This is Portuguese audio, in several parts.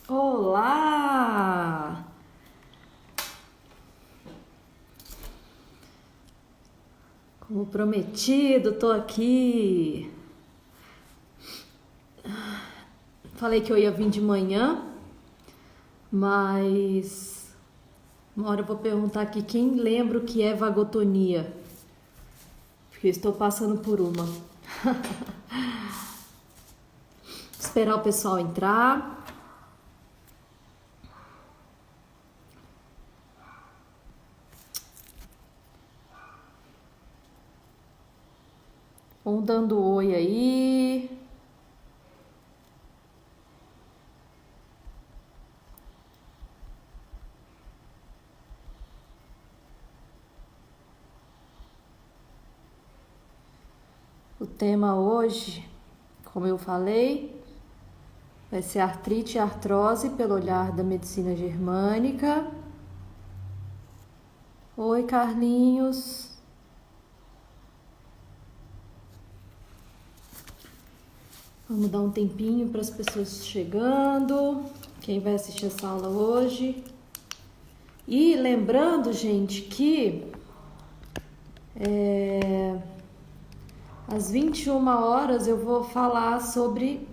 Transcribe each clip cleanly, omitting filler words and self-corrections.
Olá! Como prometido, tô aqui. Falei que eu ia vir de manhã, mas uma hora eu vou perguntar aqui quem lembra o que é vagotonia, porque eu estou passando por uma. Esperar o pessoal entrar. Vão dando oi aí. O tema hoje, como eu falei, vai ser artrite e artrose pelo olhar da medicina germânica. Oi, Carlinhos. Vamos dar um tempinho para as pessoas chegando, quem vai assistir essa aula hoje. E lembrando, gente, que às 21 horas eu vou falar sobre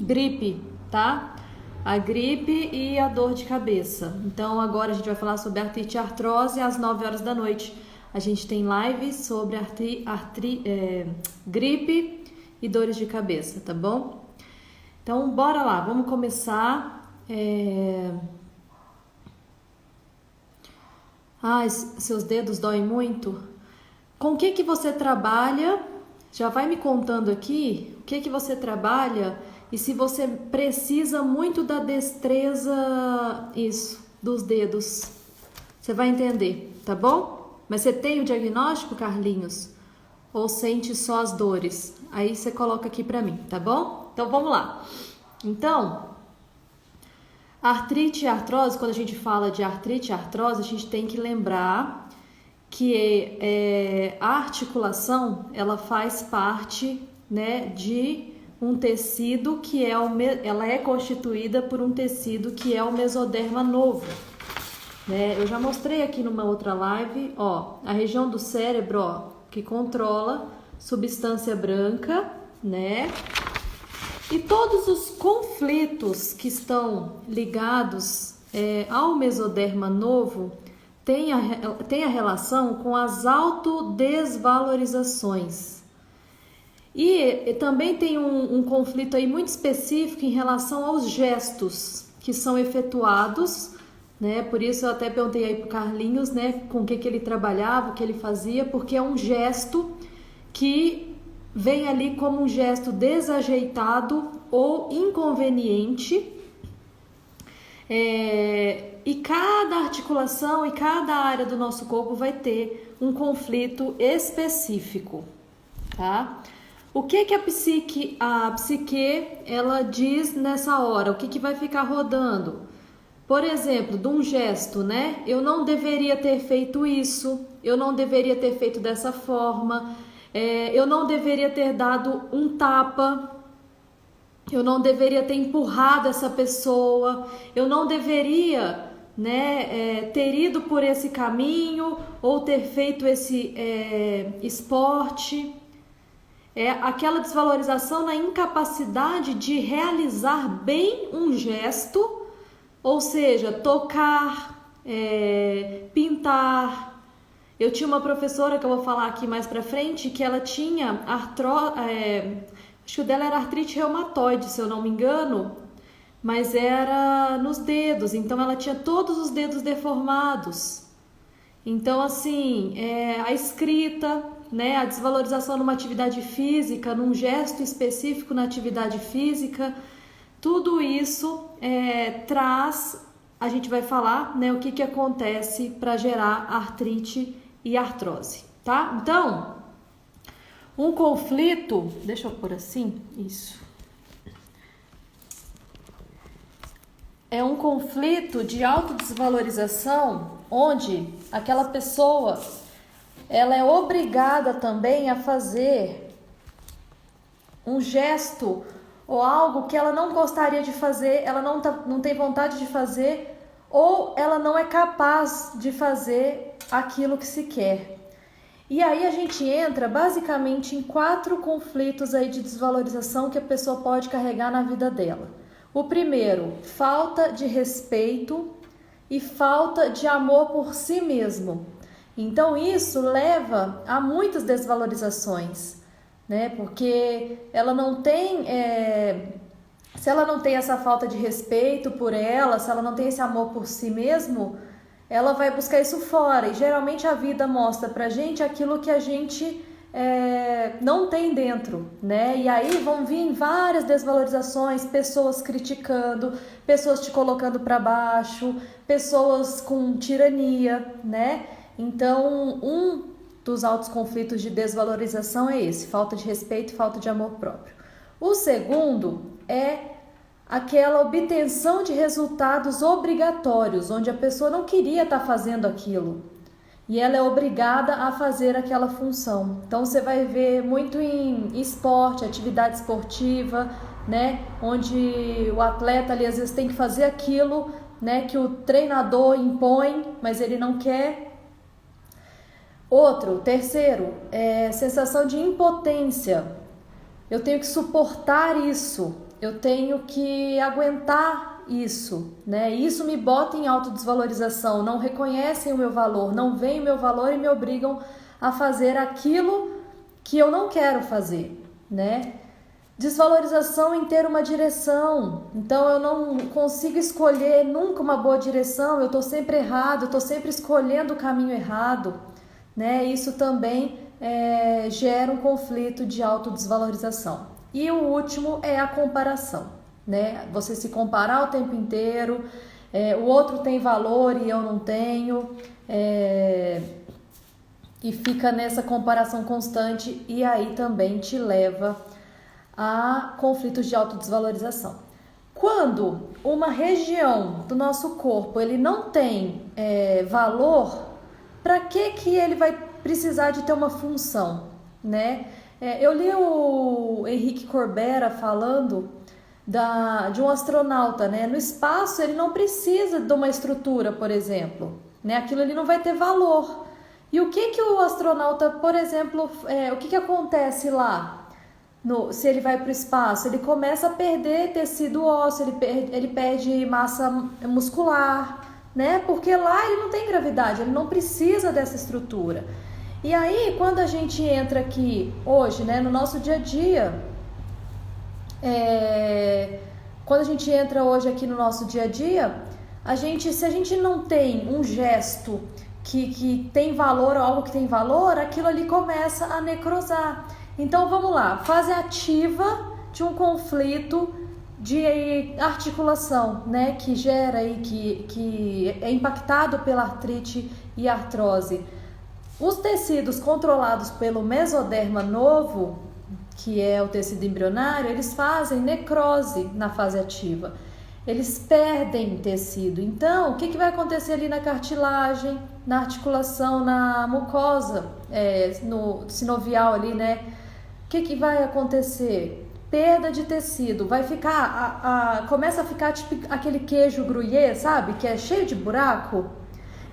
gripe, tá? A gripe e a dor de cabeça. Então agora a gente vai falar sobre artrite e artrose às 9 horas da noite. A gente tem live sobre gripe e dores de cabeça, tá bom? Então bora lá, vamos começar. Seus dedos doem muito? Com o que você trabalha? Já vai me contando aqui o que você trabalha e se você precisa muito da destreza, dos dedos. Você vai entender, tá bom? Mas você tem o diagnóstico, Carlinhos? Ou sente só as dores? Aí você coloca aqui pra mim, tá bom? Então vamos lá. Então, artrite e artrose, quando a gente fala de artrite e artrose, a gente tem que lembrar que a articulação, ela faz parte, né, de um tecido que ela é constituída por um tecido que é o mesoderma novo. Né? Eu já mostrei aqui numa outra live, ó, a região do cérebro, ó, que controla substância branca, né? E todos os conflitos que estão ligados ao mesoderma novo tem a relação com as autodesvalorizações. E também tem um conflito aí muito específico em relação aos gestos que são efetuados, né? Por isso eu até perguntei aí pro Carlinhos, né, com o que ele trabalhava, o que ele fazia, porque é um gesto que vem ali como um gesto desajeitado ou inconveniente. E cada articulação e cada área do nosso corpo vai ter um conflito específico, tá? O que a psique ela diz nessa hora? O que vai ficar rodando? Por exemplo, de um gesto, né? Eu não deveria ter feito isso, eu não deveria ter feito dessa forma, eu não deveria ter dado um tapa, eu não deveria ter empurrado essa pessoa, eu não deveria, né, ter ido por esse caminho ou ter feito esse esporte. É aquela desvalorização na incapacidade de realizar bem um gesto, ou seja, tocar, pintar. Eu tinha uma professora que eu vou falar aqui mais pra frente, que ela tinha acho que o dela era artrite reumatoide, se eu não me engano, mas era nos dedos, então ela tinha todos os dedos deformados. Então, assim, a escrita, né, a desvalorização numa atividade física, num gesto específico na atividade física, tudo isso traz, a gente vai falar, né, o que acontece para gerar artrite e artrose, tá? Então, um conflito, deixa eu pôr assim, isso. É um conflito de autodesvalorização onde aquela pessoa ela é obrigada também a fazer um gesto ou algo que ela não gostaria de fazer, ela não tem vontade de fazer, ou ela não é capaz de fazer aquilo que se quer. E aí a gente entra basicamente em 4 conflitos aí de desvalorização que a pessoa pode carregar na vida dela. O primeiro, falta de respeito e falta de amor por si mesmo. Então isso leva a muitas desvalorizações, né? Porque ela não tem, se ela não tem essa falta de respeito por ela, se ela não tem esse amor por si mesmo, ela vai buscar isso fora. E geralmente a vida mostra pra gente aquilo que a gente não tem dentro, né? E aí vão vir várias desvalorizações, pessoas criticando, pessoas te colocando para baixo, pessoas com tirania, né? Então, um dos altos conflitos de desvalorização é esse, falta de respeito e falta de amor próprio. O segundo é aquela obtenção de resultados obrigatórios, onde a pessoa não queria estar fazendo aquilo e ela é obrigada a fazer aquela função. Então você vai ver muito em esporte, atividade esportiva, né, onde o atleta ali às vezes tem que fazer aquilo, né, que o treinador impõe, mas ele não quer. Terceiro, sensação de impotência. Eu tenho que suportar isso, eu tenho que aguentar isso, né? Isso me bota em autodesvalorização, não reconhecem o meu valor, não veem o meu valor e me obrigam a fazer aquilo que eu não quero fazer, né? Desvalorização em ter uma direção, então eu não consigo escolher nunca uma boa direção, eu estou sempre errado, eu estou sempre escolhendo o caminho errado, né? Isso também gera um conflito de autodesvalorização. E o último é a comparação, né? Você se comparar o tempo inteiro, o outro tem valor e eu não tenho, e fica nessa comparação constante e aí também te leva a conflitos de autodesvalorização. Quando uma região do nosso corpo ele não tem valor, para que ele vai precisar de ter uma função, né? Eu li o Henrique Corbera falando de um astronauta, né? No espaço ele não precisa de uma estrutura, por exemplo, né? Aquilo ali não vai ter valor. E o que o astronauta, por exemplo, o que acontece lá? Se ele vai para o espaço, ele começa a perder tecido ósseo, ele perde massa muscular, né? Porque lá ele não tem gravidade, ele não precisa dessa estrutura. E aí, quando a gente entra aqui hoje, né, no nosso dia a dia, quando a gente entra hoje aqui no nosso dia a dia, se a gente não tem um gesto que tem valor, algo que tem valor, aquilo ali começa a necrosar. Então vamos lá, fase ativa de um conflito de articulação, né, que gera e que é impactado pela artrite e artrose. Os tecidos controlados pelo mesoderma novo, que é o tecido embrionário, eles fazem necrose na fase ativa. Eles perdem tecido. Então, o que vai acontecer ali na cartilagem, na articulação, na mucosa, no sinovial ali, né? O que vai acontecer? Perda de tecido. Vai ficar, começa a ficar tipo aquele queijo gruyère, sabe? Que é cheio de buraco.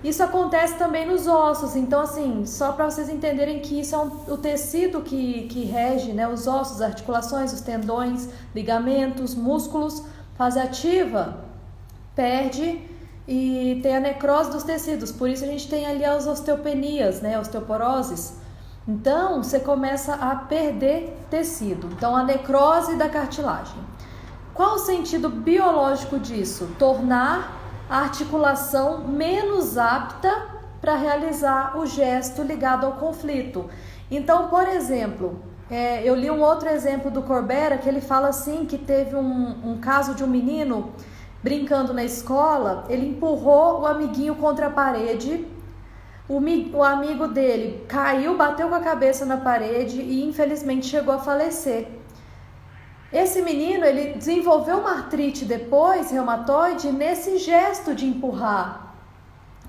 Isso acontece também nos ossos, então assim, só para vocês entenderem que isso é o tecido que rege, né, os ossos, as articulações, os tendões, ligamentos, músculos. Fase ativa, perde e tem a necrose dos tecidos, por isso a gente tem ali as osteopenias, né, osteoporoses. Então, você começa a perder tecido, então a necrose da cartilagem. Qual o sentido biológico disso? Tornar a articulação menos apta para realizar o gesto ligado ao conflito. Então, por exemplo, eu li um outro exemplo do Corbera que ele fala assim que teve um caso de um menino brincando na escola, ele empurrou o amiguinho contra a parede, o amigo dele caiu, bateu com a cabeça na parede e infelizmente chegou a falecer. Esse menino, ele desenvolveu uma artrite depois, reumatoide, nesse gesto de empurrar.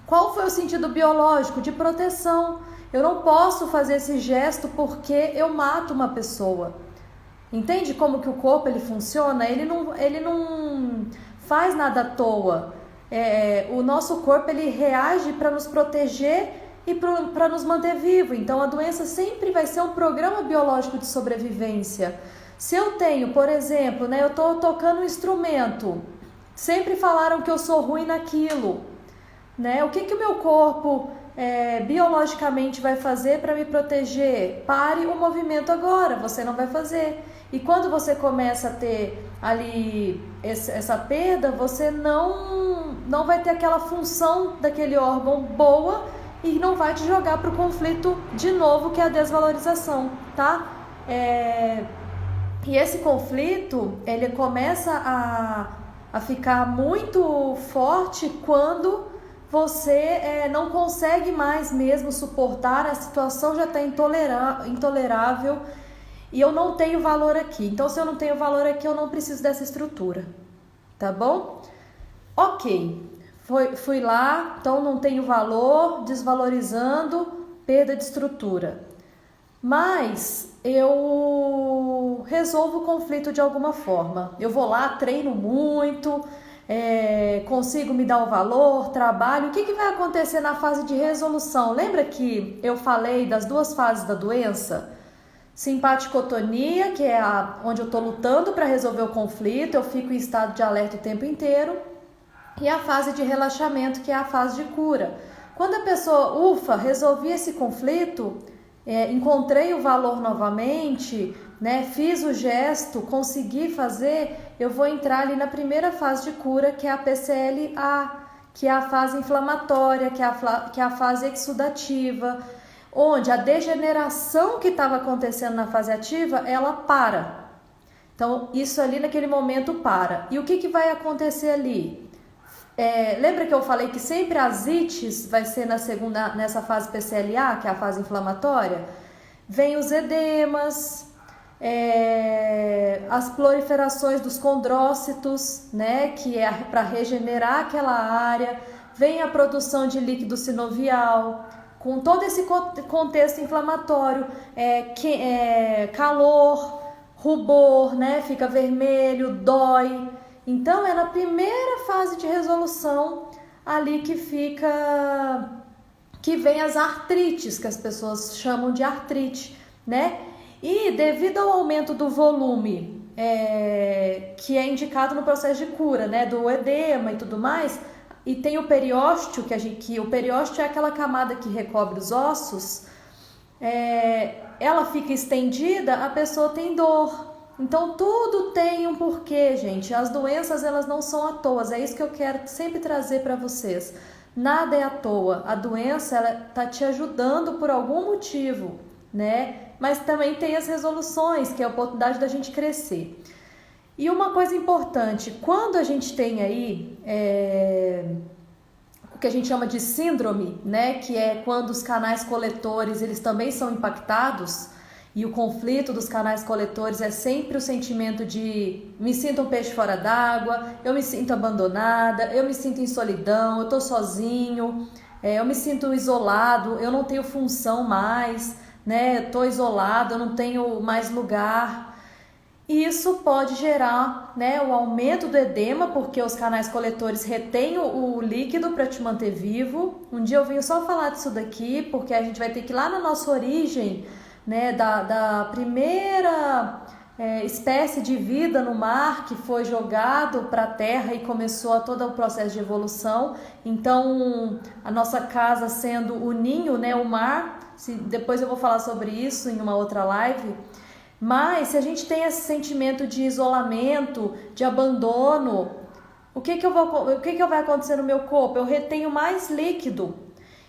Qual foi o sentido biológico? De proteção. Eu não posso fazer esse gesto porque eu mato uma pessoa. Entende como que o corpo ele funciona? Ele não faz nada à toa. O nosso corpo ele reage para nos proteger e para nos manter vivo. Então a doença sempre vai ser um programa biológico de sobrevivência. Se eu tenho, por exemplo, né, eu estou tocando um instrumento, sempre falaram que eu sou ruim naquilo, né? O que o meu corpo biologicamente vai fazer para me proteger? Pare o movimento agora, você não vai fazer. E quando você começa a ter ali essa perda, você não vai ter aquela função daquele órgão boa e não vai te jogar para o conflito de novo, que é a desvalorização, tá? E esse conflito, ele começa a ficar muito forte quando você não consegue mais mesmo suportar, a situação já está intolerável e eu não tenho valor aqui. Então, se eu não tenho valor aqui, eu não preciso dessa estrutura, tá bom? Ok, fui lá, então não tenho valor, desvalorizando, perda de estrutura. Mas eu resolvo o conflito de alguma forma. Eu vou lá, treino muito, consigo me dar o valor, trabalho. O que vai acontecer na fase de resolução? Lembra que eu falei das duas fases da doença? Simpaticotonia, que é onde eu estou lutando para resolver o conflito, eu fico em estado de alerta o tempo inteiro. E a fase de relaxamento, que é a fase de cura. Quando a pessoa, resolvi esse conflito, encontrei o valor novamente, né, fiz o gesto, consegui fazer, eu vou entrar ali na primeira fase de cura, que é a PCLA, que é a fase inflamatória, que é a fase exudativa, onde a degeneração que estava acontecendo na fase ativa, ela para. Então, isso ali naquele momento para. E o que vai acontecer ali? Lembra que eu falei que sempre as ites vai ser nessa fase PCLA, que é a fase inflamatória? Vem os edemas, as proliferações dos condrócitos, né, que é para regenerar aquela área, vem a produção de líquido sinovial, com todo esse contexto inflamatório, calor, rubor, né, fica vermelho, dói. Então é na primeira fase de resolução ali que vem as artrites, que as pessoas chamam de artrite, né? E devido ao aumento do volume, que é indicado no processo de cura, né, do edema e tudo mais, e tem o periósteo, que o periósteo é aquela camada que recobre os ossos, ela fica estendida, a pessoa tem dor. Então tudo tem um porquê, gente. As doenças, elas não são à toa. É isso que eu quero sempre trazer para vocês. Nada é à toa. A doença, ela tá te ajudando por algum motivo, né? Mas também tem as resoluções, que é a oportunidade da gente crescer. E uma coisa importante, quando a gente tem aí o que a gente chama de síndrome, né? Que é quando os canais coletores, eles também são impactados. E o conflito dos canais coletores é sempre o sentimento de me sinto um peixe fora d'água, eu me sinto abandonada, eu me sinto em solidão, eu estou sozinho, eu me sinto isolado, eu não tenho função mais, né? Eu estou isolado, eu não tenho mais lugar. E isso pode gerar, né, o aumento do edema, porque os canais coletores retêm o líquido para te manter vivo. Um dia eu venho só falar disso daqui, porque a gente vai ter que ir lá na nossa origem, né, da primeira espécie de vida no mar que foi jogado para a terra e começou todo o processo de evolução. Então, a nossa casa sendo o ninho, né, o mar, depois eu vou falar sobre isso em uma outra live. Mas se a gente tem esse sentimento de isolamento, de abandono, o que vai acontecer no meu corpo? Eu retenho mais líquido.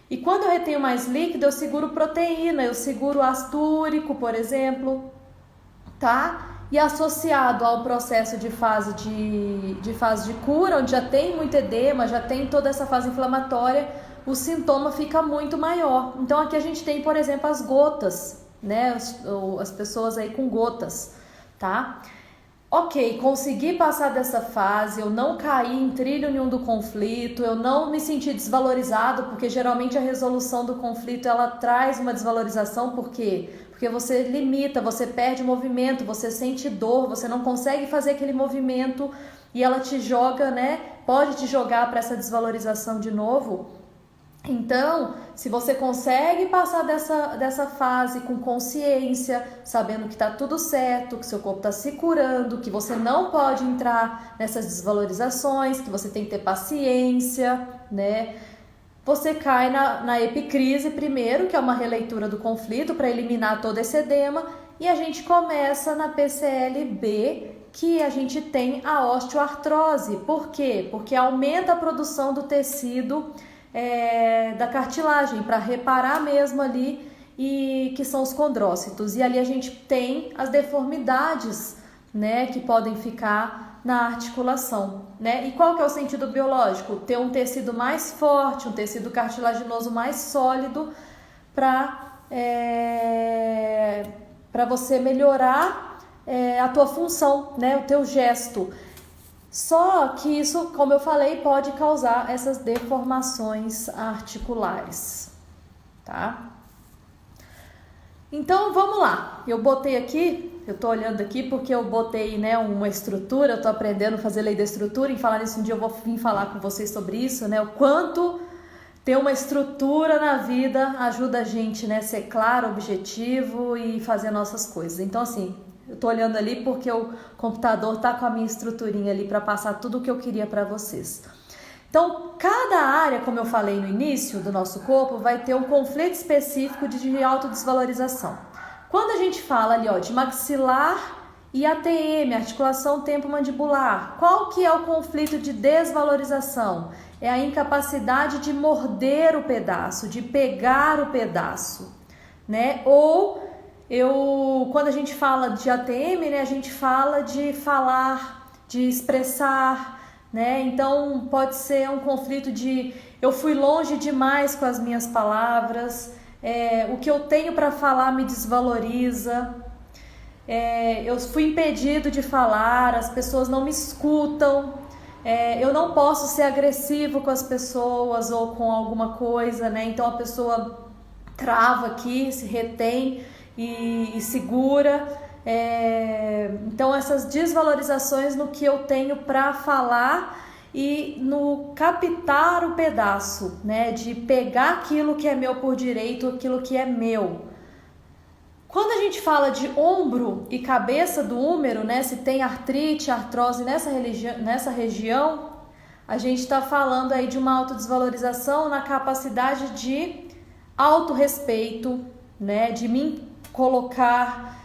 E quando eu retenho mais líquido, eu seguro proteína, eu seguro ácido úrico, por exemplo, tá? E associado ao processo de fase de cura, onde já tem muito edema, já tem toda essa fase inflamatória, o sintoma fica muito maior. Então aqui a gente tem, por exemplo, as gotas, né? As pessoas aí com gotas, tá? ok, consegui passar dessa fase, eu não caí em trilho nenhum do conflito, eu não me senti desvalorizado, porque geralmente a resolução do conflito ela traz uma desvalorização, por quê? Porque você limita, você perde movimento, você sente dor, você não consegue fazer aquele movimento e ela te joga, né? Pode te jogar para essa desvalorização de novo. Então, se você consegue passar dessa fase com consciência, sabendo que está tudo certo, que seu corpo está se curando, que você não pode entrar nessas desvalorizações, que você tem que ter paciência, né? Você cai na epicrise primeiro, que é uma releitura do conflito para eliminar todo esse edema, e a gente começa na PCLB, que a gente tem a osteoartrose. Por quê? Porque aumenta a produção do tecido da cartilagem para reparar mesmo ali, e que são os condrócitos, e ali a gente tem as deformidades, né, que podem ficar na articulação, né? E qual que é o sentido biológico? Ter um tecido mais forte, um tecido cartilaginoso mais sólido para você melhorar a tua função, né, o teu gesto. Só que isso, como eu falei, pode causar essas deformações articulares, tá? Então, vamos lá. Eu botei aqui, eu tô olhando aqui porque eu botei, né, uma estrutura, eu tô aprendendo a fazer lei da estrutura, e falar nisso um dia eu vou vir falar com vocês sobre isso, né? O quanto ter uma estrutura na vida ajuda a gente, né, ser claro, objetivo e fazer nossas coisas. Então, assim, eu tô olhando ali porque o computador tá com a minha estruturinha ali para passar tudo o que eu queria para vocês. Então, cada área, como eu falei no início do nosso corpo, vai ter um conflito específico de autodesvalorização. Quando a gente fala ali, ó, de maxilar e ATM, articulação temporomandibular, qual que é o conflito de desvalorização? É a incapacidade de morder o pedaço, de pegar o pedaço, né? Ou quando a gente fala de ATM, né, a gente fala de falar, de expressar, né? Então pode ser um conflito de eu fui longe demais com as minhas palavras, o que eu tenho para falar me desvaloriza, eu fui impedido de falar, as pessoas não me escutam, eu não posso ser agressivo com as pessoas ou com alguma coisa, né? Então a pessoa trava aqui, se retém e segura. Então essas desvalorizações no que eu tenho para falar e no captar o pedaço, né, de pegar aquilo que é meu por direito, aquilo que é meu. Quando a gente fala de ombro e cabeça do úmero, né, se tem artrite, artrose nessa região, a gente está falando aí de uma autodesvalorização na capacidade de autorrespeito, né, de me colocar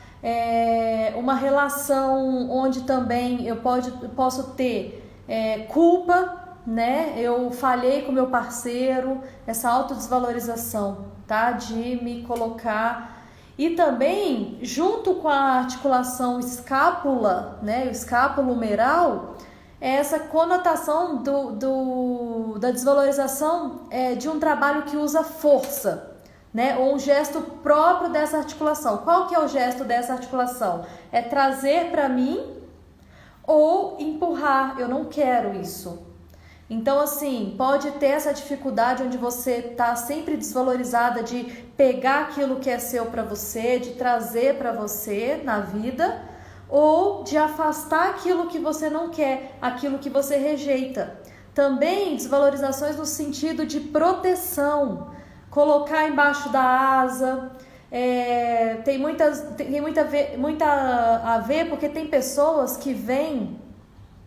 uma relação onde também eu posso ter culpa, né? Eu falhei com meu parceiro, essa autodesvalorização, tá? De me colocar. E também, junto com a articulação escápula, né? O escápulo humeral, essa conotação da desvalorização de um trabalho que usa força, né? Ou um gesto próprio dessa articulação. Qual que é o gesto dessa articulação? É trazer para mim ou empurrar. Eu não quero isso. Então, assim, pode ter essa dificuldade onde você está sempre desvalorizada de pegar aquilo que é seu para você, de trazer para você na vida, ou de afastar aquilo que você não quer, aquilo que você rejeita. Também desvalorizações no sentido de proteção, colocar embaixo da asa. Tem muita a ver porque tem pessoas que vêm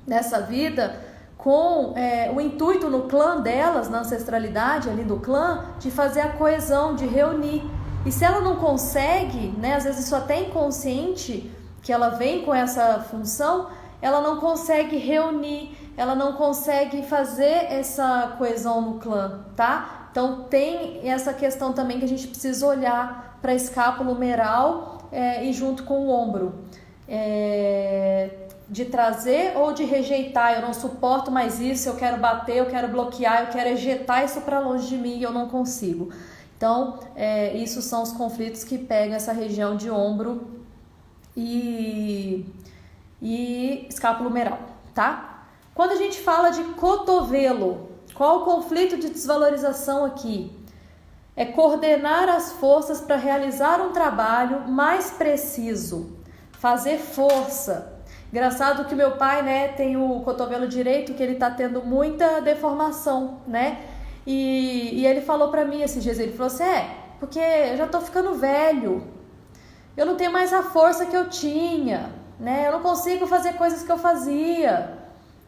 nessa vida com o intuito no clã delas, na ancestralidade ali do clã, de fazer a coesão, de reunir. E se ela não consegue, né, às vezes isso até é inconsciente, que ela vem com essa função, ela não consegue reunir, ela não consegue fazer essa coesão no clã, tá? Então tem essa questão também que a gente precisa olhar para a escápula humeral e junto com o ombro. De trazer ou de rejeitar, eu não suporto mais isso, eu quero bater, eu quero bloquear, eu quero ejetar isso para longe de mim e eu não consigo. Então, isso são os conflitos que pegam essa região de ombro e e escapulohumeral, tá? Quando a gente fala de cotovelo, qual o conflito de desvalorização aqui? É coordenar as forças para realizar um trabalho mais preciso, fazer força. Engraçado que meu pai, né, tem o cotovelo direito que ele tá tendo muita deformação, né? E ele falou para mim esses dias, ele falou assim, porque eu já tô ficando velho, eu não tenho mais a força que eu tinha, né? Eu não consigo fazer coisas que eu fazia,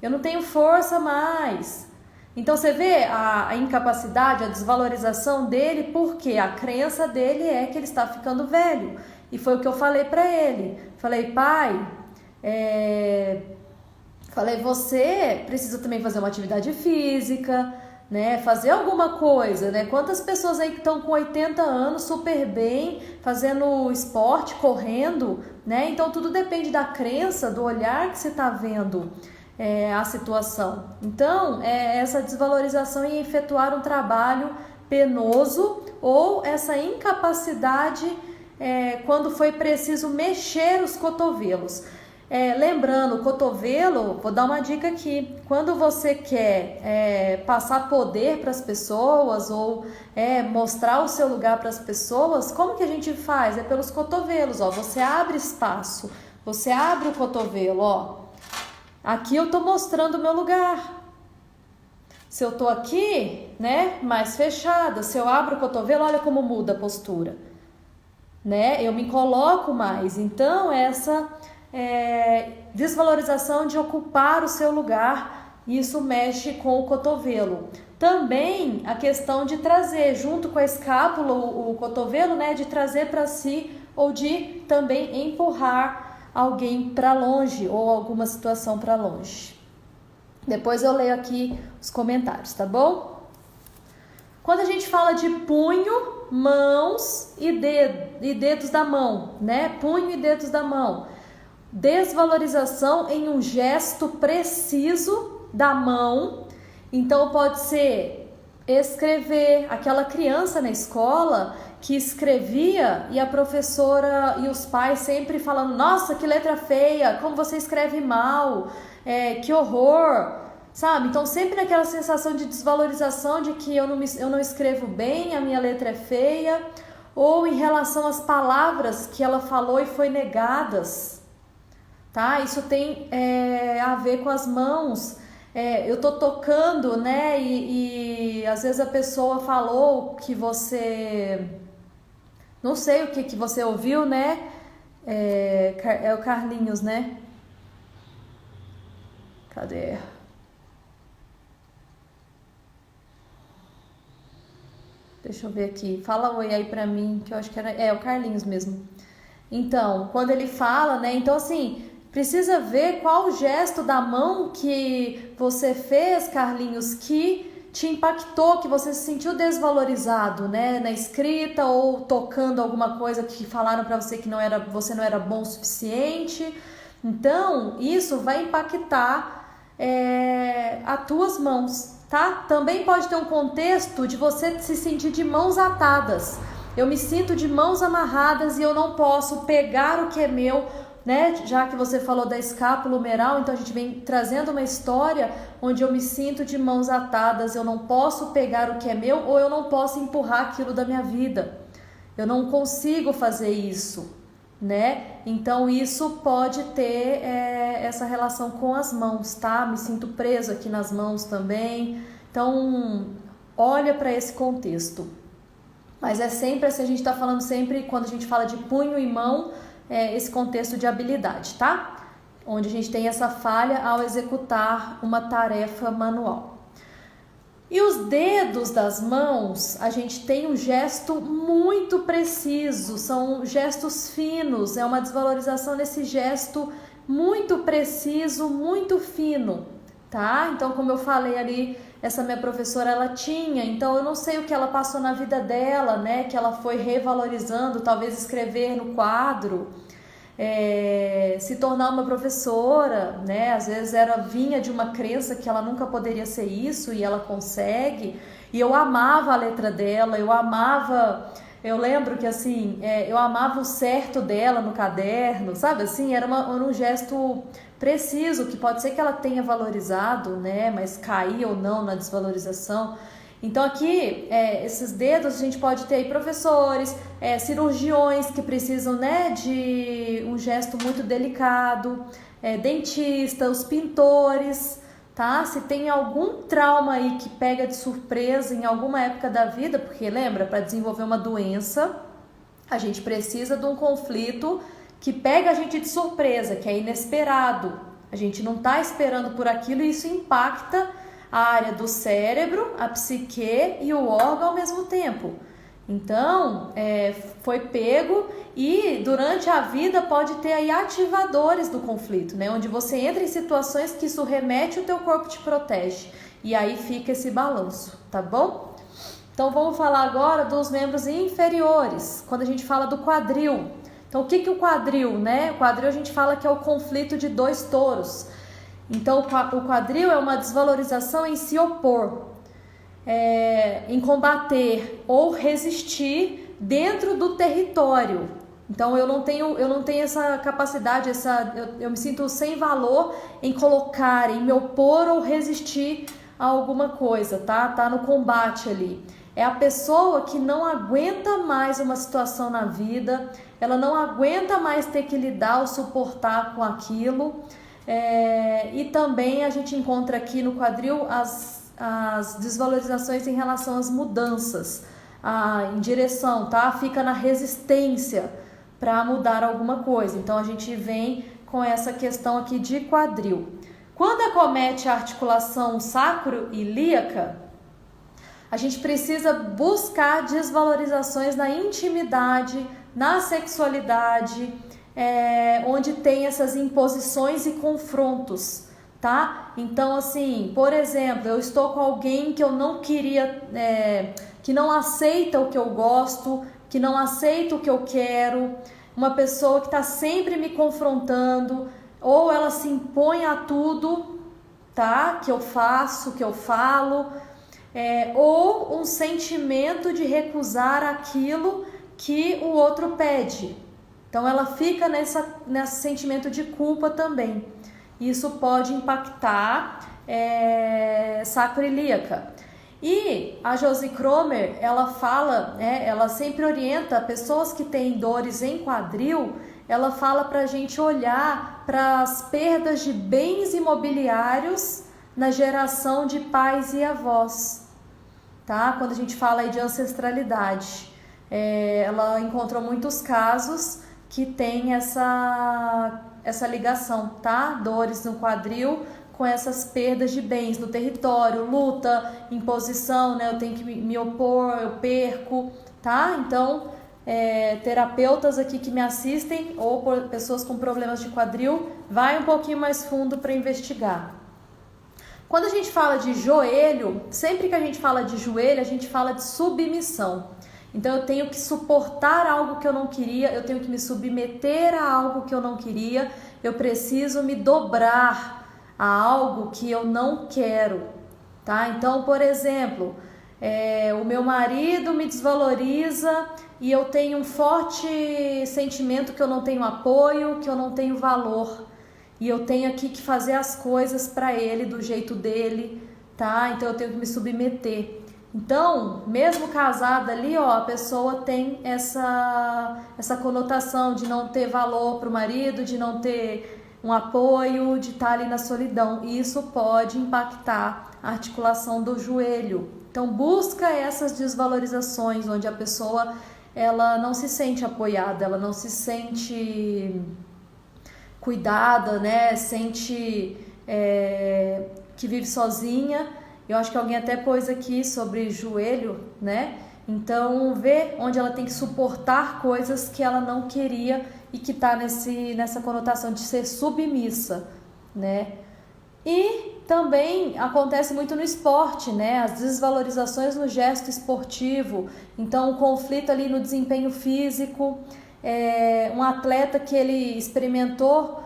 eu não tenho força mais. Então você vê a incapacidade, a desvalorização dele, porque a crença dele é que ele está ficando velho. E foi o que eu falei para ele. Falei, pai, você precisa também fazer uma atividade física, né? Fazer alguma coisa, né? Quantas pessoas aí que estão com 80 anos super bem, fazendo esporte, correndo, né? Então tudo depende da crença, do olhar que você está vendo a situação. Então, essa desvalorização em efetuar um trabalho penoso ou essa incapacidade quando foi preciso mexer os cotovelos. Lembrando, o cotovelo, vou dar uma dica aqui, quando você quer passar poder para as pessoas ou mostrar o seu lugar para as pessoas, como que a gente faz? É pelos cotovelos, ó, você abre espaço, você abre o cotovelo, ó. Aqui eu tô mostrando o meu lugar. Se eu tô aqui, né, mais fechada, se eu abro o cotovelo, olha como muda a postura, né? Eu me coloco mais. Então, essa desvalorização de ocupar o seu lugar, isso mexe com o cotovelo. Também a questão de trazer, junto com a escápula, o cotovelo, né, de trazer para si ou de também empurrar alguém para longe ou alguma situação para longe. Depois eu leio aqui os comentários, tá bom? Quando a gente fala de punho, mãos e dedos da mão, né? Punho e dedos da mão. Desvalorização em um gesto preciso da mão. Então pode ser escrever, aquela criança na escola que escrevia e a professora e os pais sempre falando, nossa, que letra feia, como você escreve mal, que horror, sabe? Então sempre naquela sensação de desvalorização de que eu não escrevo bem, a minha letra é feia, ou em relação às palavras que ela falou e foi negadas, tá? Isso tem a ver com as mãos. Eu tô tocando, né? E às vezes a pessoa falou que você... Não sei o que você ouviu, né? É o Carlinhos, né? Cadê? Deixa eu ver aqui. Fala oi aí pra mim, que eu acho que era... o Carlinhos mesmo. Então, quando ele fala, né? Então, assim... Precisa ver qual o gesto da mão que você fez, Carlinhos, que te impactou, que você se sentiu desvalorizado, né? Na escrita ou tocando alguma coisa que falaram para você que você não era bom o suficiente. Então, isso vai impactar as tuas mãos, tá? Também pode ter um contexto de você se sentir de mãos atadas. Eu me sinto de mãos amarradas e eu não posso pegar o que é meu, né? Já que você falou da escápula humeral, então a gente vem trazendo uma história onde eu me sinto de mãos atadas, eu não posso pegar o que é meu ou eu não posso empurrar aquilo da minha vida. Eu não consigo fazer isso, né? Então isso pode ter essa relação com as mãos, tá? Me sinto preso aqui nas mãos também. Então, olha para esse contexto. Mas é sempre assim, a gente está falando sempre, quando a gente fala de punho e mão, esse contexto de habilidade, tá? Onde a gente tem essa falha ao executar uma tarefa manual. E os dedos das mãos, a gente tem um gesto muito preciso, são gestos finos, é uma desvalorização nesse gesto muito preciso, muito fino, tá? Então, como eu falei ali, essa minha professora, ela tinha, então eu não sei o que ela passou na vida dela, né? Que ela foi revalorizando, talvez escrever no quadro, se tornar uma professora, né? Às vezes vinha de uma crença que ela nunca poderia ser isso e ela consegue. E eu amava a letra dela, eu amava Eu lembro que assim, eu amava o certo dela no caderno, sabe assim? Era um gesto preciso, que pode ser que ela tenha valorizado, né? Mas cair ou não na desvalorização. Então aqui, esses dedos a gente pode ter aí professores, cirurgiões que precisam, né, de um gesto muito delicado, dentistas, os pintores, tá? Se tem algum trauma aí que pega de surpresa em alguma época da vida, porque lembra, para desenvolver uma doença, a gente precisa de um conflito que pega a gente de surpresa, que é inesperado. A gente não está esperando por aquilo e isso impacta a área do cérebro, a psique e o órgão ao mesmo tempo. Então, foi pego e durante a vida pode ter aí ativadores do conflito, né? Onde você entra em situações que isso remete, o teu corpo te protege. E aí fica esse balanço, tá bom? Então, vamos falar agora dos membros inferiores, quando a gente fala do quadril. Então, o que é o quadril, né? O quadril a gente fala que é o conflito de dois touros. Então, o quadril é uma desvalorização em se opor, em combater ou resistir dentro do território. Então, eu não tenho essa capacidade, eu me sinto sem valor em colocar, em me opor ou resistir a alguma coisa, tá? Tá no combate ali. É a pessoa que não aguenta mais uma situação na vida, ela não aguenta mais ter que lidar ou suportar com aquilo. E também a gente encontra aqui no quadril as desvalorizações em relação às mudanças, em direção, tá? Fica na resistência para mudar alguma coisa. Então a gente vem com essa questão aqui de quadril. Quando acomete a articulação sacro-ilíaca, a gente precisa buscar desvalorizações na intimidade, na sexualidade, onde tem essas imposições e confrontos, tá? Então, assim, por exemplo, eu estou com alguém que eu não queria, que não aceita o que eu gosto, que não aceita o que eu quero, uma pessoa que está sempre me confrontando, ou ela se impõe a tudo, tá? Que eu faço, que eu falo, ou um sentimento de recusar aquilo que o outro pede. Então ela fica nesse sentimento de culpa também. Isso pode impactar sacroiliaca. E a Josie Cromer, ela fala, ela sempre orienta pessoas que têm dores em quadril, ela fala para a gente olhar para as perdas de bens imobiliários na geração de pais e avós, tá? Quando a gente fala aí de ancestralidade. Ela encontrou muitos casos que tem essa ligação, tá? Dores no quadril com essas perdas de bens no território, luta, imposição, né? Eu tenho que me opor, eu perco, tá? Então, terapeutas aqui que me assistem ou pessoas com problemas de quadril, vai um pouquinho mais fundo para investigar. Quando a gente fala de joelho, sempre que a gente fala de joelho, a gente fala de submissão. Então eu tenho que suportar algo que eu não queria, eu tenho que me submeter a algo que eu não queria, eu preciso me dobrar a algo que eu não quero, tá? Então, por exemplo, o meu marido me desvaloriza e eu tenho um forte sentimento que eu não tenho apoio, que eu não tenho valor. E eu tenho aqui que fazer as coisas para ele, do jeito dele, tá? Então eu tenho que me submeter. Então, mesmo casada ali, a pessoa tem essa conotação de não ter valor para o marido, de não ter um apoio, de estar ali na solidão. E isso pode impactar a articulação do joelho. Então, busca essas desvalorizações, onde a pessoa ela não se sente apoiada, ela não se sente cuidada, né? Sente que vive sozinha. Eu acho que alguém até pôs aqui sobre joelho, né? Então, vê onde ela tem que suportar coisas que ela não queria e que está nessa conotação de ser submissa, né? E também acontece muito no esporte, né? As desvalorizações no gesto esportivo. Então, o conflito ali no desempenho físico. Um atleta que ele experimentou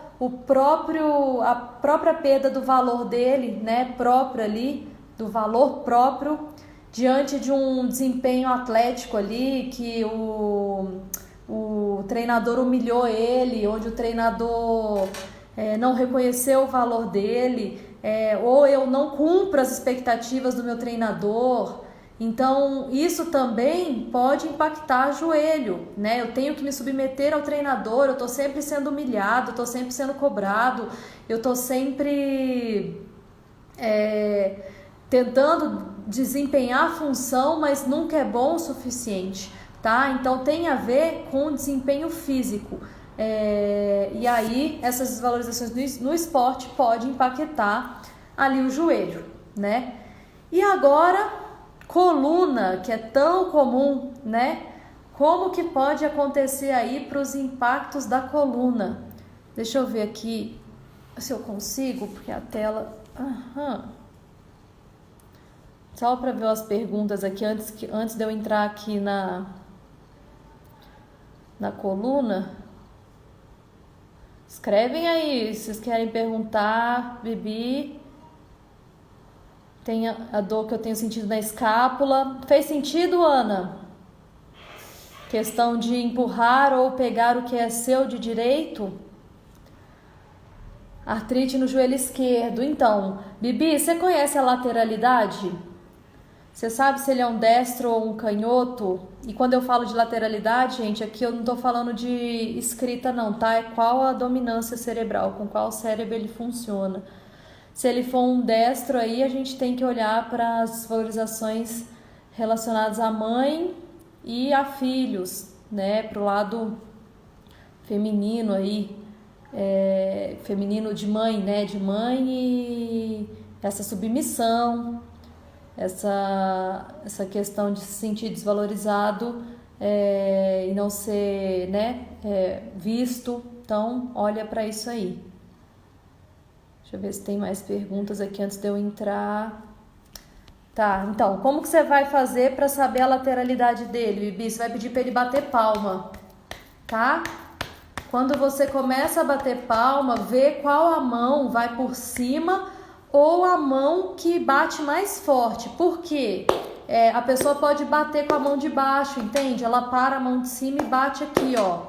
a própria perda do valor dele, né? Próprio ali, do valor próprio. diante de um desempenho atlético ali, que o treinador humilhou ele, onde o treinador não reconheceu o valor dele, ou eu não cumpro as expectativas do meu treinador. Então, isso também pode impactar o joelho, né? Eu tenho que me submeter ao treinador, eu estou sempre sendo humilhado, eu estou sempre sendo cobrado, eu estou sempre tentando desempenhar a função, mas nunca é bom o suficiente, tá? Então, tem a ver com o desempenho físico. E aí, essas desvalorizações no esporte podem impactar ali o joelho, né? E agora, coluna, que é tão comum, né? Como que pode acontecer aí para os impactos da coluna? Deixa eu ver aqui se eu consigo, porque a tela... Só para ver as perguntas aqui, antes de eu entrar aqui na coluna. Escrevem aí, se vocês querem perguntar, Bibi... Tem a dor que eu tenho sentido na escápula. Fez sentido, Ana? Questão de empurrar ou pegar o que é seu de direito? Artrite no joelho esquerdo. Então, Bibi, você conhece a lateralidade? Você sabe se ele é um destro ou um canhoto? E quando eu falo de lateralidade, gente, aqui eu não estou falando de escrita não, tá? É qual a dominância cerebral, com qual cérebro ele funciona. Se ele for um destro aí, a gente tem que olhar para as valorizações relacionadas à mãe e a filhos, né? Para o lado feminino aí, feminino de mãe, né? De mãe e essa submissão, essa questão de se sentir desvalorizado e não ser, né? Visto. Então, olha para isso aí. Deixa eu ver se tem mais perguntas aqui antes de eu entrar. Tá, então, como que você vai fazer para saber a lateralidade dele, Bibi? Você vai pedir para ele bater palma, tá? Quando você começa a bater palma, vê qual a mão vai por cima ou a mão que bate mais forte. Por quê? A pessoa pode bater com a mão de baixo, entende? Ela para a mão de cima e bate aqui, ó.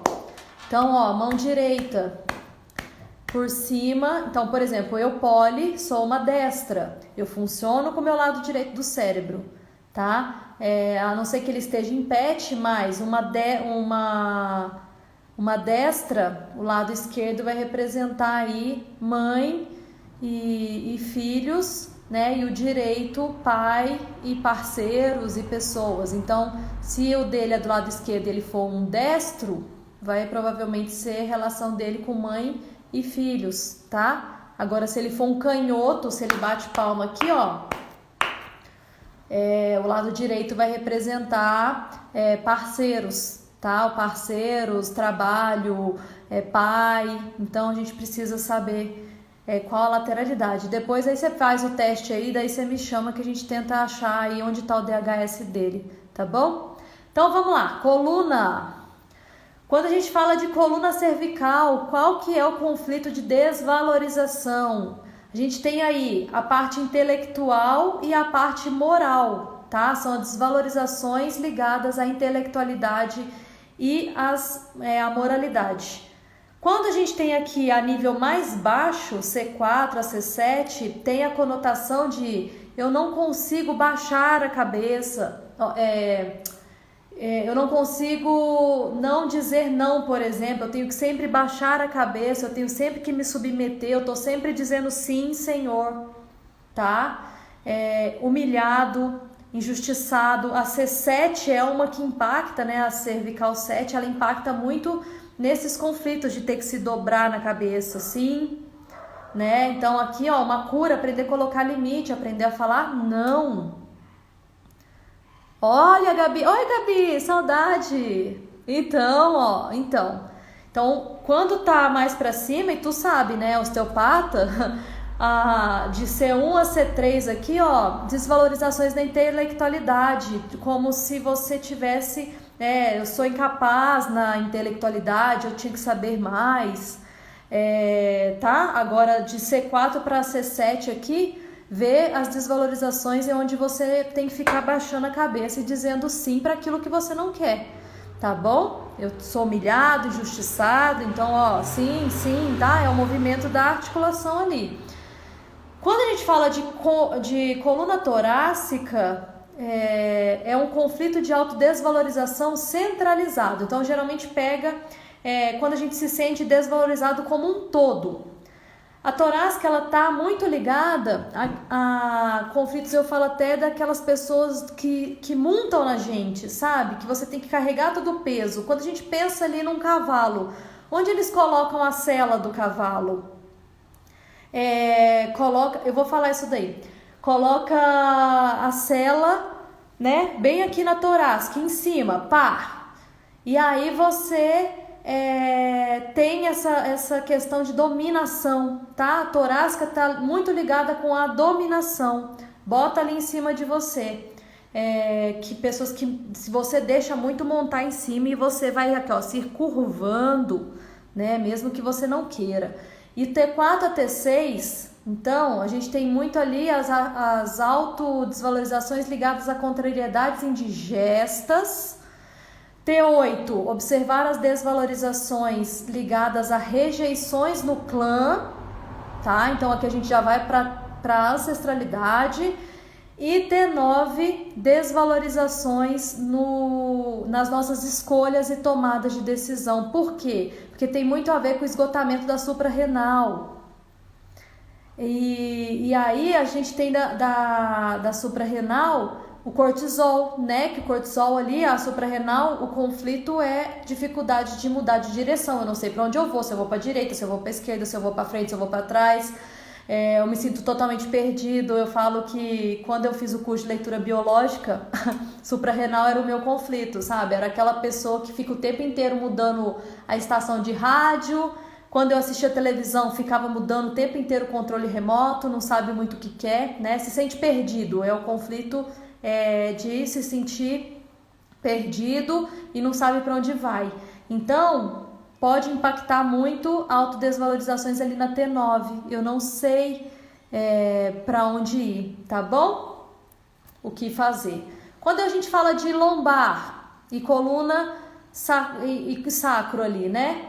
Então, ó, mão direita por cima. Então, por exemplo, eu, Poli, sou uma destra. Eu funciono com o meu lado direito do cérebro, tá? A não ser que ele esteja em pet, mas uma destra, o lado esquerdo vai representar aí mãe e filhos, né? E o direito, pai e parceiros e pessoas. Então, se o dele é do lado esquerdo e ele for um destro, vai provavelmente ser a relação dele com mãe e filhos, tá? Agora, se ele for um canhoto, se ele bate palma aqui, ó, o lado direito vai representar parceiros, tá? Parceiros, trabalho, pai. Então, a gente precisa saber qual a lateralidade. Depois, aí você faz o teste aí, daí você me chama que a gente tenta achar aí onde tá o DHS dele, tá bom? Então, vamos lá. Coluna. Quando a gente fala de coluna cervical, qual que é o conflito de desvalorização? A gente tem aí a parte intelectual e a parte moral, tá? São as desvalorizações ligadas à intelectualidade e à moralidade. Quando a gente tem aqui a nível mais baixo, C4 a C7, tem a conotação de eu não consigo baixar a cabeça, eu não consigo não dizer não, por exemplo, eu tenho que sempre baixar a cabeça, eu tenho sempre que me submeter, eu tô sempre dizendo sim, Senhor, tá? Humilhado, injustiçado. A C7 é uma que impacta, né? A cervical 7, ela impacta muito nesses conflitos de ter que se dobrar na cabeça, sim, né? Então aqui, ó, uma cura, aprender a colocar limite, aprender a falar não. Olha, Gabi. Oi, Gabi, saudade. Então, quando tá mais pra cima, e tu sabe, né, osteopata, de C1 a C3 aqui, ó, desvalorizações da intelectualidade, como se você tivesse, eu sou incapaz na intelectualidade, eu tinha que saber mais, tá? Agora, de C4 para C7 aqui, ver as desvalorizações é onde você tem que ficar baixando a cabeça e dizendo sim para aquilo que você não quer, tá bom? Eu sou humilhado, injustiçado, então, ó, sim, tá? É o movimento da articulação ali. Quando a gente fala de coluna torácica, é um conflito de autodesvalorização centralizado. Então, geralmente pega quando a gente se sente desvalorizado como um todo. A torácica, ela tá muito ligada a conflitos, eu falo até daquelas pessoas que montam na gente, sabe? Que você tem que carregar todo o peso. Quando a gente pensa ali num cavalo, onde eles colocam a sela do cavalo? Eu vou falar isso daí. Coloca a sela, né? Bem aqui na torácica, em cima, pá. E aí você tem essa questão de dominação, tá? A torácica tá muito ligada com a dominação. Bota ali em cima de você. Que pessoas que, se você deixa muito montar em cima e você vai aqui, ó, se curvando, né? Mesmo que você não queira. E T4 a T6, então, a gente tem muito ali as autodesvalorizações ligadas a contrariedades indigestas. T8, observar as desvalorizações ligadas a rejeições no clã, tá? Então, aqui a gente já vai para a ancestralidade. E T9, desvalorizações nas nossas escolhas e tomadas de decisão. Por quê? Porque tem muito a ver com o esgotamento da suprarrenal. E aí a gente tem da suprarrenal o cortisol, né? Que o cortisol ali, a suprarrenal, o conflito é dificuldade de mudar de direção. Eu não sei para onde eu vou, se eu vou para direita, se eu vou para esquerda, se eu vou para frente, se eu vou para trás. Eu me sinto totalmente perdido. Eu falo que quando eu fiz o curso de leitura biológica, suprarrenal era o meu conflito, sabe? Era aquela pessoa que fica o tempo inteiro mudando a estação de rádio. Quando eu assistia televisão, ficava mudando o tempo inteiro o controle remoto, não sabe muito o que quer, né? Se sente perdido. É o conflito de se sentir perdido e não sabe para onde vai. Então, pode impactar muito autodesvalorizações ali na T9. Eu não sei para onde ir, tá bom? O que fazer. Quando a gente fala de lombar e coluna e sacro ali, né?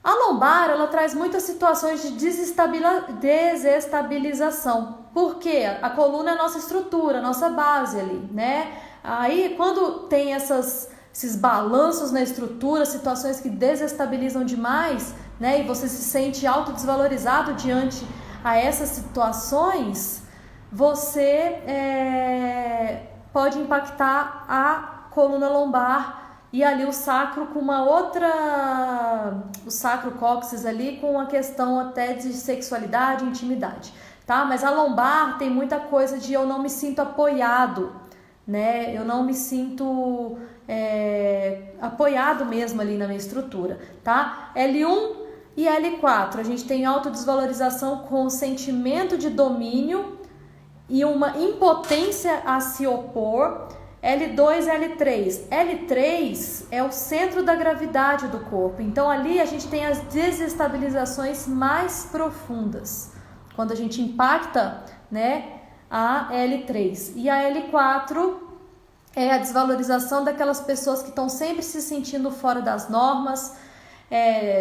A lombar, ela traz muitas situações de desestabilização. Por quê? A coluna é a nossa estrutura, a nossa base ali, né? Aí, quando tem esses balanços na estrutura, situações que desestabilizam demais, né? E você se sente autodesvalorizado diante a essas situações, você pode impactar a coluna lombar e ali o sacro com o sacro cóccix ali com uma questão até de sexualidade e intimidade, tá? Mas a lombar tem muita coisa de eu não me sinto apoiado, né? Eu não me sinto apoiado mesmo ali na minha estrutura, tá? L1 e L4, a gente tem autodesvalorização com sentimento de domínio e uma impotência a se opor. L2 e L3. L3 é o centro da gravidade do corpo. Então ali a gente tem as desestabilizações mais profundas. Quando a gente impacta, né, a L3. E a L4 é a desvalorização daquelas pessoas que estão sempre se sentindo fora das normas,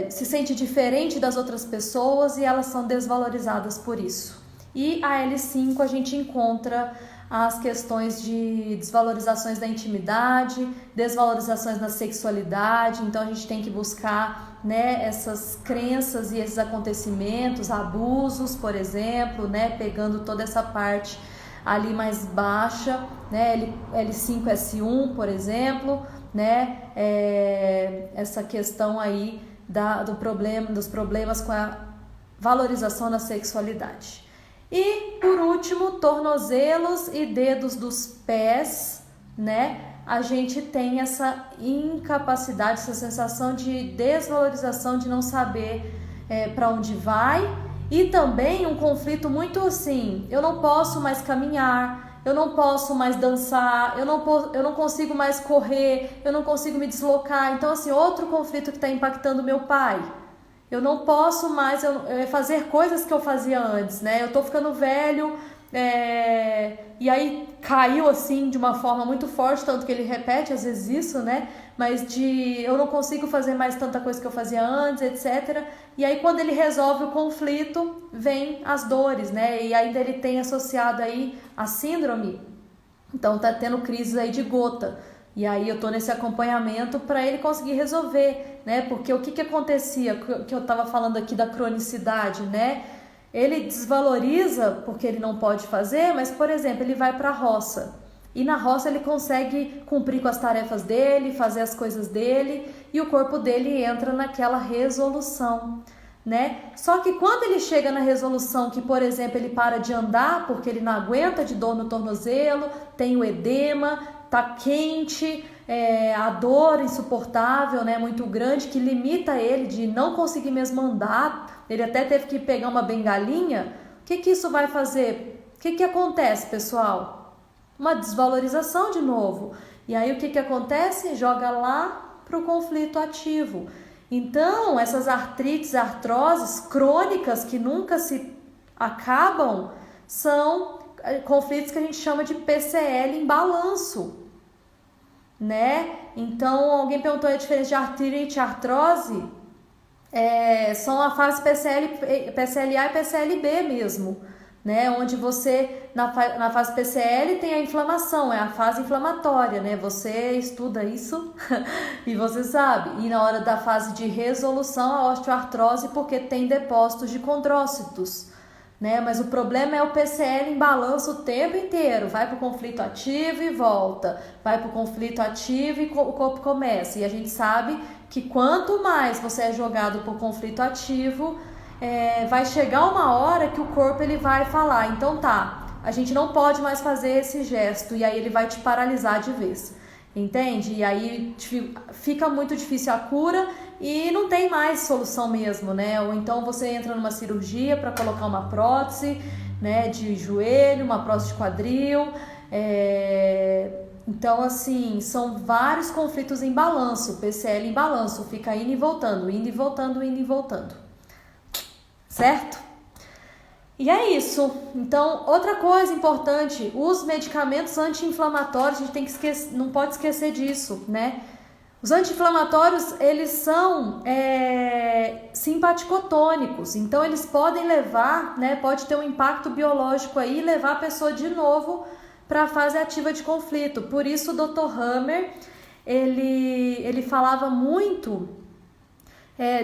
se sente diferente das outras pessoas e elas são desvalorizadas por isso. E a L5 a gente encontra as questões de desvalorizações da intimidade, desvalorizações na sexualidade. Então a gente tem que buscar, né, essas crenças e esses acontecimentos, abusos, por exemplo, né, pegando toda essa parte ali mais baixa, né, L5, S1, por exemplo, né, essa questão aí dos problemas com a valorização da sexualidade. E, por último, tornozelos e dedos dos pés, né? A gente tem essa incapacidade, essa sensação de desvalorização, de não saber para onde vai. E também um conflito muito assim, eu não posso mais caminhar, eu não posso mais dançar, eu não consigo mais correr, eu não consigo me deslocar. Então, assim, outro conflito que está impactando meu pai. Eu não posso mais fazer coisas que eu fazia antes, né? Eu tô ficando velho, E aí caiu assim de uma forma muito forte, tanto que ele repete às vezes isso, né? Mas eu não consigo fazer mais tanta coisa que eu fazia antes, etc. E aí quando ele resolve o conflito, vem as dores, né? E ainda ele tem associado aí a síndrome, então tá tendo crises aí de gota. E aí eu tô nesse acompanhamento para ele conseguir resolver, né? Porque o que acontecia, que eu tava falando aqui da cronicidade, né? Ele desvaloriza porque ele não pode fazer, mas, por exemplo, ele vai para a roça. E na roça ele consegue cumprir com as tarefas dele, fazer as coisas dele, e o corpo dele entra naquela resolução, né? Só que quando ele chega na resolução que, por exemplo, ele para de andar porque ele não aguenta de dor no tornozelo, tem o edema, tá quente, a dor insuportável, né, muito grande, que limita ele de não conseguir mesmo andar. Ele até teve que pegar uma bengalinha. O que isso vai fazer? O que acontece, pessoal? Uma desvalorização de novo. E aí o que acontece? Joga lá para o conflito ativo. Então, essas artrites, artroses crônicas que nunca se acabam, são conflitos que a gente chama de PCL em balanço, né? Então, alguém perguntou a diferença de artrite e artrose. São a fase PCLA e PCLB mesmo, né? Onde você, na fase PCL, tem a inflamação, é a fase inflamatória, né? Você estuda isso e você sabe. E na hora da fase de resolução, a osteoartrose, porque tem depósitos de condrócitos, né? Mas o problema é o PCL em balanço o tempo inteiro. Vai para o conflito ativo e volta. Vai para o conflito ativo e o corpo começa. E a gente sabe que quanto mais você é jogado por conflito ativo, vai chegar uma hora que o corpo ele vai falar, então tá, a gente não pode mais fazer esse gesto, e aí ele vai te paralisar de vez, entende? E aí fica muito difícil a cura e não tem mais solução mesmo, né? Ou então você entra numa cirurgia para colocar uma prótese, né, de joelho, uma prótese de quadril. Então, assim, são vários conflitos em balanço, PCL em balanço, fica indo e voltando, indo e voltando, indo e voltando. Certo? E é isso. Então, outra coisa importante, os medicamentos anti-inflamatórios, a gente tem que não pode esquecer disso, né? Os anti-inflamatórios, eles são simpaticotônicos, então eles podem levar, né, pode ter um impacto biológico aí e levar a pessoa de novo para a fase ativa de conflito. Por isso o Dr. Hammer, ele falava muito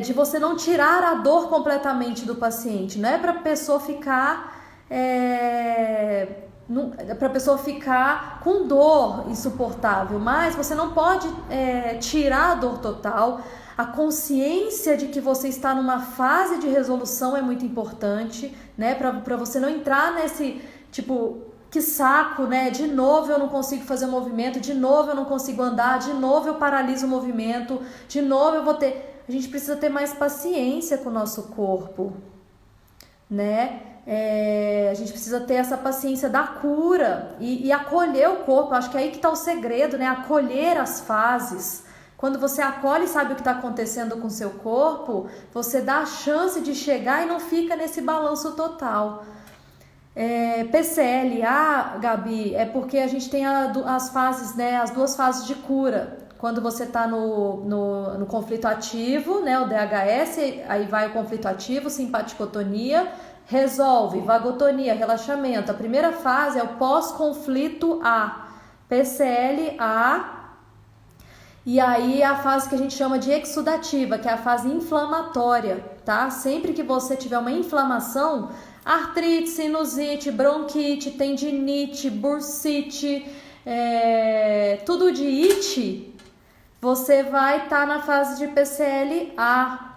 de você não tirar a dor completamente do paciente, não é para a pessoa ficar com dor insuportável, mas você não pode tirar a dor total. A consciência de que você está numa fase de resolução é muito importante, né? Para você não entrar nesse tipo, que saco, né? De novo eu não consigo fazer o movimento, de novo eu não consigo andar, de novo eu paraliso o movimento, de novo eu vou ter... A gente precisa ter mais paciência com o nosso corpo, né? A gente precisa ter essa paciência da cura e acolher o corpo. Acho que é aí que está o segredo, né? Acolher as fases. Quando você acolhe e sabe o que está acontecendo com o seu corpo, você dá a chance de chegar e não fica nesse balanço total. PCLA, Gabi, é porque a gente tem as fases, né? As duas fases de cura. Quando você está no conflito ativo, né, o DHS, aí vai o conflito ativo, simpaticotonia, resolve, vagotonia, relaxamento. A primeira fase é o pós-conflito A, PCL-A, e aí a fase que a gente chama de exudativa, que é a fase inflamatória, tá? Sempre que você tiver uma inflamação, artrite, sinusite, bronquite, tendinite, bursite, tudo de it, você vai estar na fase de PCL-A,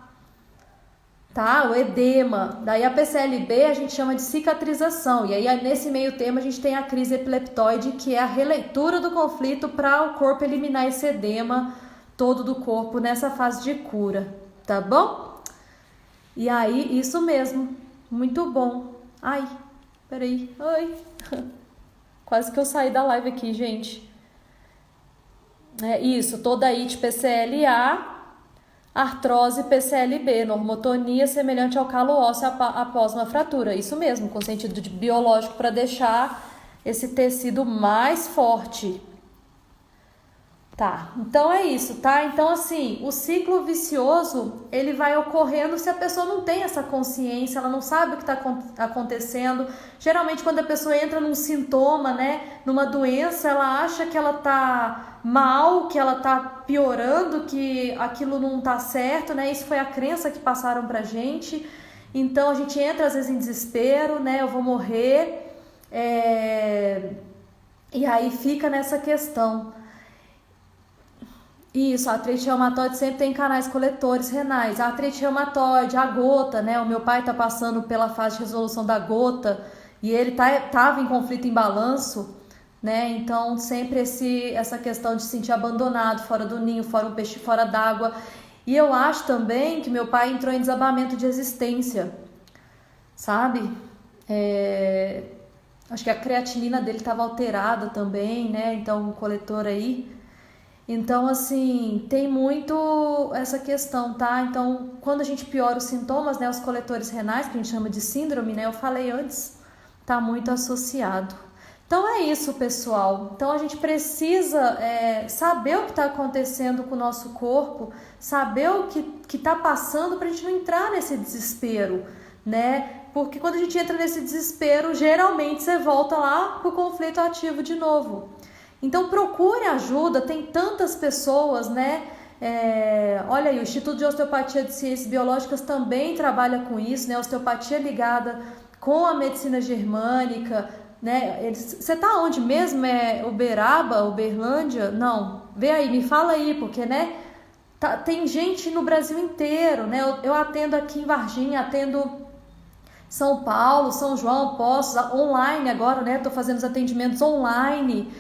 tá? O edema. Daí a PCL-B a gente chama de cicatrização. E aí nesse meio termo a gente tem a crise epileptoide, que é a releitura do conflito para o corpo eliminar esse edema todo do corpo nessa fase de cura, tá bom? E aí, isso mesmo. Muito bom. Ai, peraí. Ai. Quase que eu saí da live aqui, gente. Isso, toda IT PCLA, artrose PCLB, normotonia semelhante ao calo ósseo após uma fratura. Isso mesmo, com sentido biológico para deixar esse tecido mais forte. Tá, então é isso, tá? Então, assim, o ciclo vicioso, ele vai ocorrendo se a pessoa não tem essa consciência, ela não sabe o que está acontecendo. Geralmente, quando a pessoa entra num sintoma, né, numa doença, ela acha que ela tá mal, que ela tá piorando, que aquilo não tá certo, né? Isso foi a crença que passaram pra gente. Então, a gente entra, às vezes, em desespero, né? Eu vou morrer. E aí fica nessa questão. Isso, a artrite reumatoide sempre tem canais coletores renais. A artrite reumatoide, a gota, né? O meu pai tá passando pela fase de resolução da gota e ele tava em conflito em balanço, né? Então, sempre essa questão de se sentir abandonado, fora do ninho, fora um peixe fora d'água. E eu acho também que meu pai entrou em desabamento de existência, sabe? Acho que a creatinina dele estava alterada também, né? Então, o coletor aí. Então, assim, tem muito essa questão, tá? Então, quando a gente piora os sintomas, né, os coletores renais, que a gente chama de síndrome, né, eu falei antes, tá muito associado. Então, é isso, pessoal. Então, a gente precisa saber o que está acontecendo com o nosso corpo, saber o que está passando para a gente não entrar nesse desespero, né? Porque quando a gente entra nesse desespero, geralmente você volta lá pro conflito ativo de novo. Então procure ajuda, tem tantas pessoas, né? Olha aí, o Instituto de Osteopatia de Ciências Biológicas também trabalha com isso, né? Osteopatia ligada com a medicina germânica, né? Você tá onde mesmo? Uberaba, Uberlândia? Não, vê aí, me fala aí, porque, né? Tem gente no Brasil inteiro, né? Eu atendo aqui em Varginha, atendo São Paulo, São João, Poços, online agora, né? Tô fazendo os atendimentos online.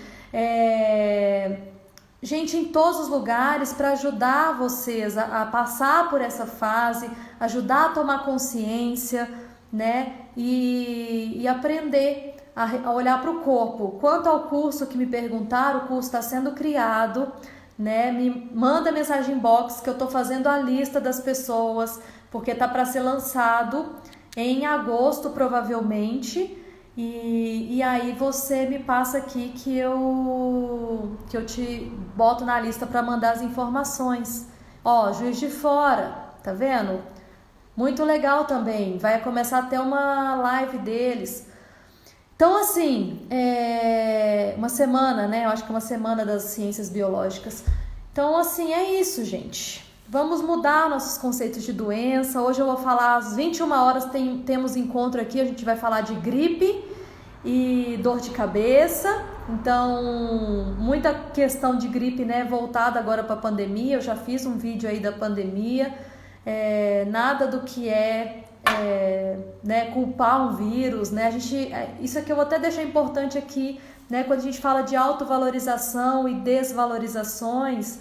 Gente em todos os lugares para ajudar vocês a passar por essa fase, ajudar a tomar consciência, né? E aprender a olhar para o corpo. Quanto ao curso que me perguntaram, o curso está sendo criado, né? Me manda mensagem inbox que eu estou fazendo a lista das pessoas, porque tá para ser lançado em agosto provavelmente. E aí você me passa aqui que eu te boto na lista para mandar as informações. Ó, Juiz de Fora, tá vendo? Muito legal também. Vai começar até uma live deles. Então, assim, uma semana, né? Eu acho que é uma semana das ciências biológicas. Então, assim, é isso, gente. Vamos mudar nossos conceitos de doença. Hoje eu vou falar às 21 horas, temos encontro aqui, a gente vai falar de gripe e dor de cabeça. Então, muita questão de gripe, né, voltada agora para a pandemia. Eu já fiz um vídeo aí da pandemia. Nada do que né, culpar um vírus, né? Isso aqui eu vou até deixar importante aqui, né, quando a gente fala de autovalorização e desvalorizações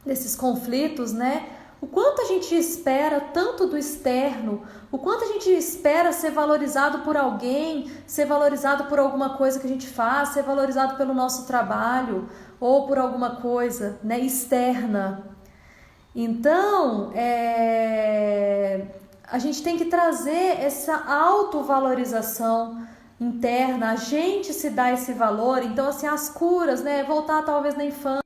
desses conflitos, né? O quanto a gente espera tanto do externo, o quanto a gente espera ser valorizado por alguém, ser valorizado por alguma coisa que a gente faz, ser valorizado pelo nosso trabalho ou por alguma coisa, né, externa. Então, a gente tem que trazer essa autovalorização interna, a gente se dá esse valor. Então, assim, as curas, né, voltar talvez na infância.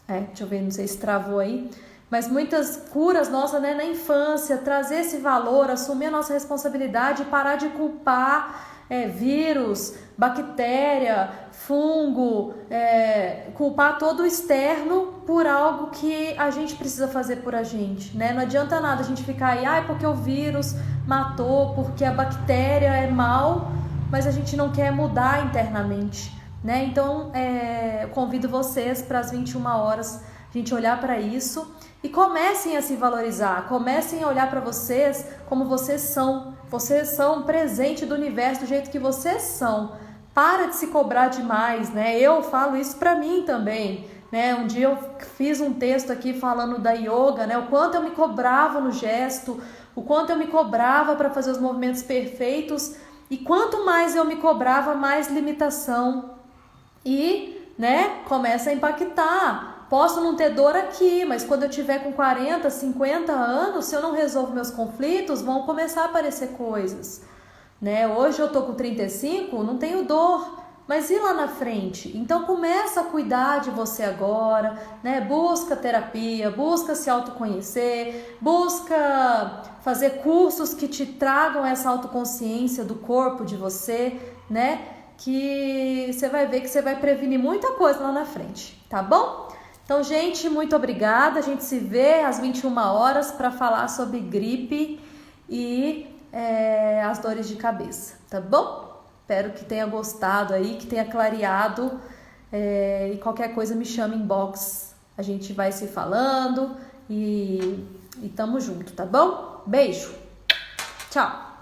Deixa eu ver, não sei se travou aí. Mas muitas curas nossas, né, na infância, trazer esse valor, assumir a nossa responsabilidade e parar de culpar vírus, bactéria, fungo, culpar todo o externo por algo que a gente precisa fazer por a gente, né? Não adianta nada a gente ficar aí, porque o vírus matou, porque a bactéria é mal, mas a gente não quer mudar internamente, né? Então, eu convido vocês para as 21 horas a gente olhar para isso e comecem a se valorizar, comecem a olhar para vocês como vocês são. Vocês são um presente do universo do jeito que vocês são. Para de se cobrar demais, né? Eu falo isso para mim também, né? Um dia eu fiz um texto aqui falando da yoga, né? O quanto eu me cobrava no gesto, o quanto eu me cobrava para fazer os movimentos perfeitos, e quanto mais eu me cobrava, mais limitação. E, né, começa a impactar. Posso não ter dor aqui, mas quando eu tiver com 40, 50 anos, se eu não resolvo meus conflitos, vão começar a aparecer coisas, né? Hoje eu tô com 35, não tenho dor, mas e lá na frente? Então começa a cuidar de você agora, né? Busca terapia, busca se autoconhecer, busca fazer cursos que te tragam essa autoconsciência do corpo de você, né? Que você vai ver que você vai prevenir muita coisa lá na frente, tá bom? Então, gente, muito obrigada. A gente se vê às 21 horas para falar sobre gripe e as dores de cabeça, tá bom? Espero que tenha gostado aí, que tenha clareado. E qualquer coisa me chama inbox. A gente vai se falando e tamo junto, tá bom? Beijo. Tchau.